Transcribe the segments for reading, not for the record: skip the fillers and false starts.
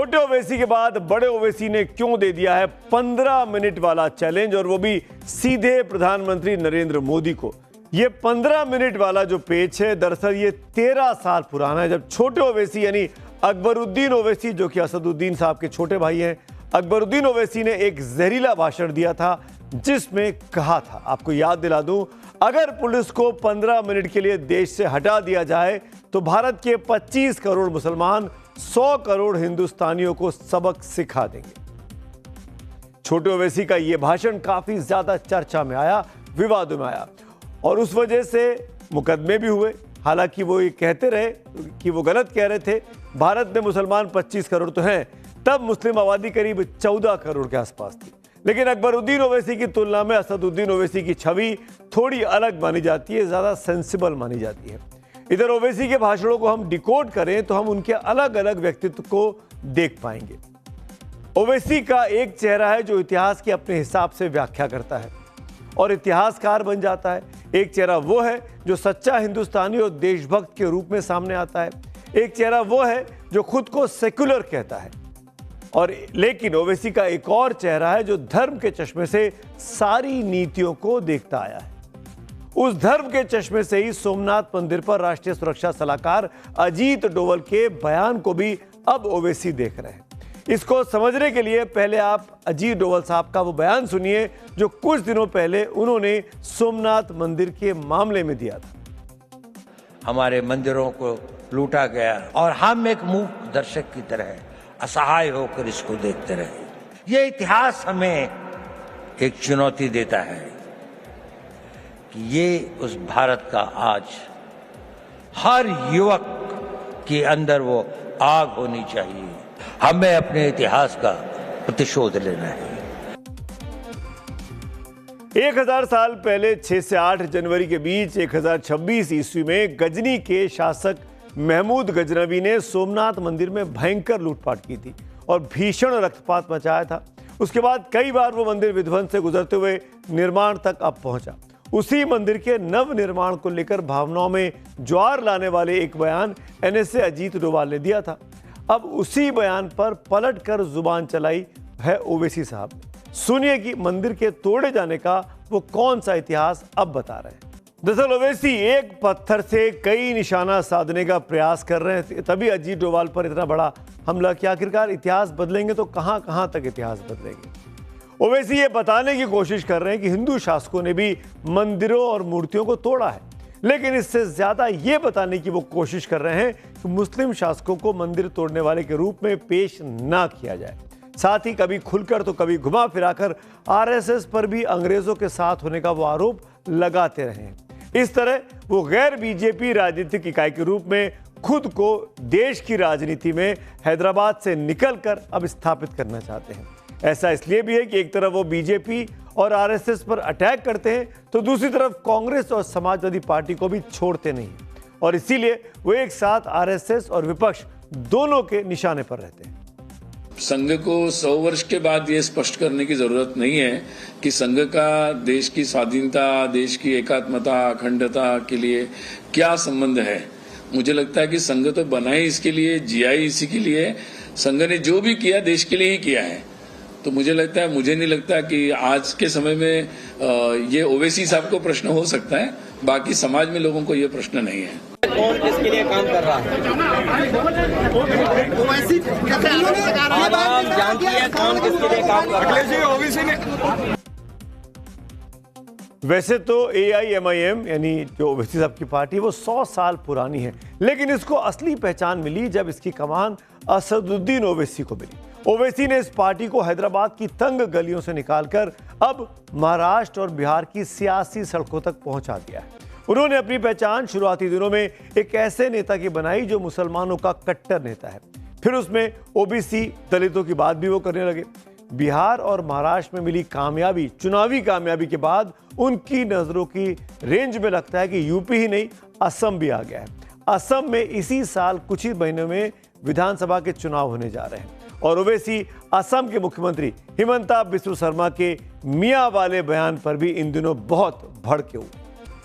छोटे ओवैसी के बाद बड़े ओवैसी ने क्यों दे दिया है 15 मिनट वाला चैलेंज, और वो भी सीधे प्रधानमंत्री नरेंद्र मोदी को। ये 15 मिनट वाला जो पेच है, दरअसल ये 13 साल पुराना है, जब छोटे ओवैसी यानी अकबरुद्दीन ओवैसी, जो कि असदुद्दीन साहब के छोटे भाई हैं, अकबरुद्दीन ओवैसी ने एक जहरीला भाषण दिया था जिसमें कहा था, आपको याद दिला दूं, अगर पुलिस को 15 मिनट के लिए देश से हटा दिया जाए तो भारत के 25 करोड़ मुसलमान 100 करोड़ हिंदुस्तानियों को सबक सिखा देंगे। छोटे ओवैसी का यह भाषण काफी ज्यादा चर्चा में आया, विवादों में आया, और उस वजह से मुकदमे भी हुए। हालांकि वो ये कहते रहे कि वो गलत कह रहे थे, भारत में मुसलमान 25 करोड़ तो हैं, तब मुस्लिम आबादी करीब 14 करोड़ के आसपास थी। लेकिन अकबरुद्दीन ओवैसी की तुलना में असदुद्दीन ओवैसी की छवि थोड़ी अलग मानी जाती है, ज्यादा सेंसिबल मानी जाती है। इधर ओवैसी के भाषणों को हम डिकोड करें तो हम उनके अलग अलग व्यक्तित्व को देख पाएंगे। ओवैसी का एक चेहरा है जो इतिहास की अपने हिसाब से व्याख्या करता है और इतिहासकार बन जाता है। एक चेहरा वो है जो सच्चा हिंदुस्तानी और देशभक्त के रूप में सामने आता है। एक चेहरा वो है जो खुद को सेक्युलर कहता है। और लेकिन ओवैसी का एक और चेहरा है जो धर्म के चश्मे से सारी नीतियों को देखता आया है। उस धर्म के चश्मे से ही सोमनाथ मंदिर पर राष्ट्रीय सुरक्षा सलाहकार अजीत डोवल के बयान को भी अब ओवैसी देख रहे हैं। इसको समझने के लिए पहले आप अजीत डोवल साहब का वो बयान सुनिए जो कुछ दिनों पहले उन्होंने सोमनाथ मंदिर के मामले में दिया था। हमारे मंदिरों को लूटा गया और हम एक मूक दर्शक की तरह असहाय होकर इसको देखते रहे। ये इतिहास हमें एक चुनौती देता है कि ये उस भारत का आज हर युवक के अंदर वो आग होनी चाहिए। हमें अपने इतिहास का प्रतिशोध लेना है। 1000 साल पहले 6 से 8 जनवरी के बीच 1026 ईस्वी में गजनी के शासक महमूद गजनवी ने सोमनाथ मंदिर में भयंकर लूटपाट की थी और भीषण रक्तपात मचाया था। उसके बाद कई बार वो मंदिर विध्वंस से गुजरते हुए निर्माण तक अब पहुंचा। उसी मंदिर के नव निर्माण को लेकर भावनाओं में ज्वार लाने वाले एक बयान एनएसए अजीत डोभाल ने दिया था। अब उसी बयान पर पलट कर जुबान चलाई है ओवैसी साहब। सुनिए कि मंदिर के तोड़े जाने का वो कौन सा इतिहास अब बता रहे हैं। दरअसल ओवैसी एक पत्थर से कई निशाना साधने का प्रयास कर रहे हैं, तभी अजीत डोभाल पर इतना बड़ा हमला कि आखिरकार इतिहास बदलेंगे तो कहां कहां तक इतिहास बदलेंगे। ओवैसी ये बताने की कोशिश कर रहे हैं कि हिंदू शासकों ने भी मंदिरों और मूर्तियों को तोड़ा है, लेकिन इससे ज्यादा ये बताने की वो कोशिश कर रहे हैं कि मुस्लिम शासकों को मंदिर तोड़ने वाले के रूप में पेश ना किया जाए। साथ ही कभी खुलकर तो कभी घुमा फिराकर आरएसएस पर भी अंग्रेजों के साथ होने का वो आरोप लगाते रहे हैं। इस तरह वो गैर बीजेपी राजनीतिक इकाई के रूप में खुद को देश की राजनीति में हैदराबाद से निकलकर अब स्थापित करना चाहते हैं। ऐसा इसलिए भी है कि एक तरफ वो बीजेपी और आरएसएस पर अटैक करते हैं तो दूसरी तरफ कांग्रेस और समाजवादी पार्टी को भी छोड़ते नहीं, और इसीलिए वो एक साथ आरएसएस और विपक्ष दोनों के निशाने पर रहते हैं। संघ को 100 वर्ष के बाद ये स्पष्ट करने की जरूरत नहीं है कि संघ का देश की स्वाधीनता, देश की एकात्मता, अखंडता के लिए क्या संबंध है। मुझे लगता है कि संघ तो बना ही इसके लिए, जिया ही इसी के लिए। संघ ने जो भी किया देश के लिए ही किया है। तो मुझे नहीं लगता कि आज के समय में ये ओवैसी साहब को प्रश्न हो सकता है, बाकी समाज में लोगों को ये प्रश्न नहीं है। कौन किसके लिए काम कर रहा है, आप जानती है कौन किसके लिए काम कर रहा है। वैसे तो AIMIM यानी जो ओवैसी साहब की पार्टी वो 100 साल पुरानी है, लेकिन इसको असली पहचान मिली जब इसकी कमान असदुद्दीन ओवैसी को मिली। ओवैसी ने इस पार्टी को हैदराबाद की तंग गलियों से निकालकर अब महाराष्ट्र और बिहार की सियासी सड़कों तक पहुंचा दिया है। उन्होंने अपनी पहचान शुरुआती दिनों में एक ऐसे नेता की बनाई जो मुसलमानों का कट्टर नेता है। फिर उसमें ओबीसी दलितों की बात भी वो करने लगे। बिहार और महाराष्ट्र में मिली कामयाबी, चुनावी कामयाबी के बाद उनकी नजरों की रेंज में लगता है कि यूपी ही नहीं असम भी आ गया है। असम में इसी साल कुछ ही महीनों में विधानसभा के चुनाव होने जा रहे हैं और ओवैसी असम के मुख्यमंत्री हिमंता बिस्वा शर्मा के मियां वाले बयान पर भी इन दिनों बहुत भड़के हुए।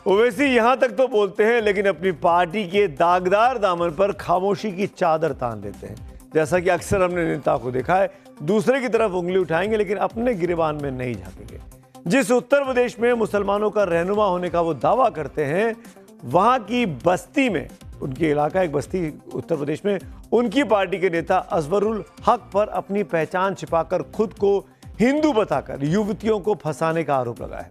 ओवैसी यहां तक तो बोलते हैं लेकिन अपनी पार्टी के दागदार दामन पर खामोशी की चादर तान लेते हैं। जैसा कि अक्सर हमने नेता को देखा है, दूसरे की तरफ उंगली उठाएंगे लेकिन अपने गिरेबान में नहीं झांकेंगे। जिस उत्तर प्रदेश में मुसलमानों का रहनुमा होने का वो दावा करते हैं, वहां की बस्ती में, उनकी इलाका एक बस्ती उत्तर प्रदेश में, उनकी पार्टी के नेता अजवरुल हक पर अपनी पहचान छिपाकर खुद को हिंदू बताकर युवतियों को फंसाने का आरोप लगा है।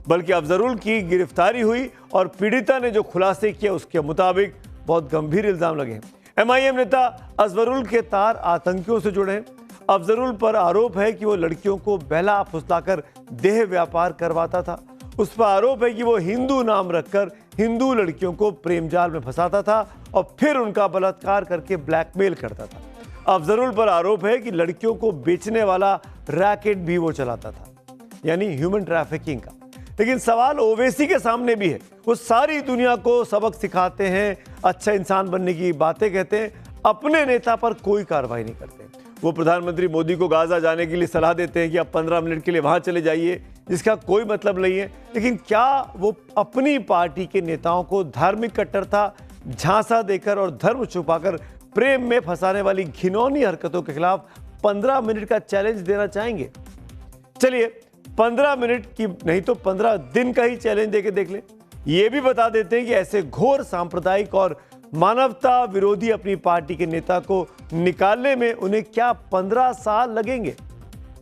बल्कि अफजरुल की गिरफ्तारी हुई और पीड़िता ने जो खुलासे किए उसके मुताबिक बहुत गंभीर इल्जाम लगे हैं। एमआईएम नेता अजवरुल के तार आतंकियों से जुड़े हैं। अफजरुल पर आरोप है कि वो लड़कियों को बहला फुसलाकर देह व्यापार करवाता था। उस पर आरोप है कि वो हिंदू नाम रखकर हिंदू लड़कियों को प्रेम जाल में फंसाता था और फिर उनका बलात्कार करके ब्लैकमेल करता था। अफजरुल पर आरोप है कि लड़कियों को बेचने वाला रैकेट भी वो चलाता था, यानी ह्यूमन ट्रैफिकिंग का। लेकिन सवाल ओवैसी के सामने भी है। वो सारी दुनिया को सबक सिखाते हैं, अच्छा इंसान बनने की बातें कहते हैं, अपने नेता पर कोई कार्रवाई नहीं करते। वो प्रधानमंत्री मोदी को गाजा जाने के लिए सलाह देते हैं कि आप 15 मिनट के लिए वहां चले जाइए, जिसका कोई मतलब नहीं है। लेकिन क्या वो अपनी पार्टी के नेताओं को धार्मिक कट्टरता, झांसा देकर और धर्म छुपाकर प्रेम में फंसाने वाली घिनौनी हरकतों के खिलाफ 15 मिनट का चैलेंज देना चाहेंगे? चलिए 15 मिनट की नहीं तो 15 दिन का ही चैलेंज देके देख लें। ये भी बता देते हैं कि ऐसे घोर सांप्रदायिक और मानवता विरोधी अपनी पार्टी के नेता को निकालने में उन्हें क्या 15 साल लगेंगे?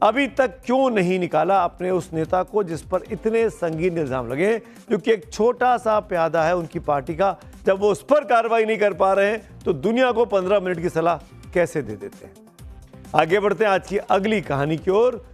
अभी तक क्यों नहीं निकाला अपने उस नेता को जिस पर इतने संगीन इल्जाम लगे, जो कि एक छोटा सा प्यादा है उनकी पार्टी का? जब वो उस पर कार्रवाई नहीं कर पा रहे हैं तो दुनिया को 15 मिनट की सलाह कैसे दे देते हैं? आगे बढ़ते हैं आज की अगली कहानी की ओर।